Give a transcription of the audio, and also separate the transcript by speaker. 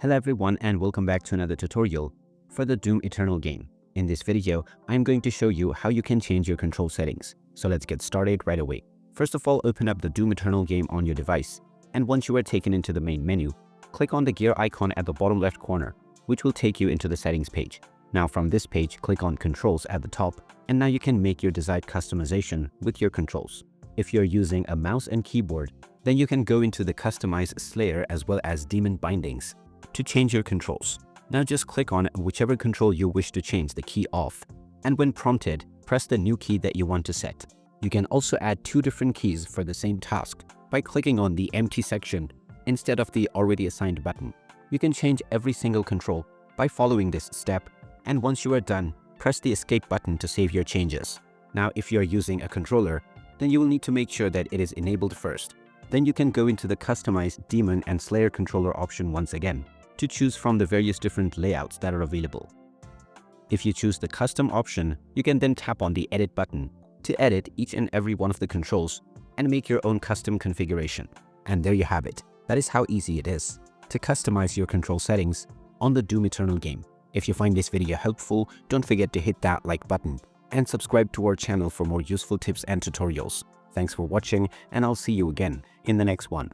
Speaker 1: Hello everyone and welcome back to another tutorial for the Doom Eternal game. In this video, I'm going to show you how you can change your control settings. So let's get started right away. First of all, open up the Doom Eternal game on your device, and once you are taken into the main menu, click on the gear icon at the bottom left corner, which will take you into the settings page. Now from this page, click on Controls at the top, and now you can make your desired customization with your controls. If you're using a mouse and keyboard, then you can go into the Customize Slayer as well as Demon Bindings to change your controls. Now just click on whichever control you wish to change the key of, and when prompted, press the new key that you want to set. You can also add two different keys for the same task by clicking on the empty section instead of the already assigned button. You can change every single control by following this step, and once you are done, press the escape button to save your changes. Now if you are using a controller, then you will need to make sure that it is enabled first. Then you can go into the Customize Demon and Slayer controller option once again to choose from the various different layouts that are available. If you choose the custom option, you can then tap on the edit button to edit each and every one of the controls and make your own custom configuration. And there you have it. That is how easy it is to customize your control settings on the Doom Eternal game. If you find this video helpful, don't forget to hit that like button and subscribe to our channel for more useful tips and tutorials. Thanks for watching, and I'll see you again in the next one.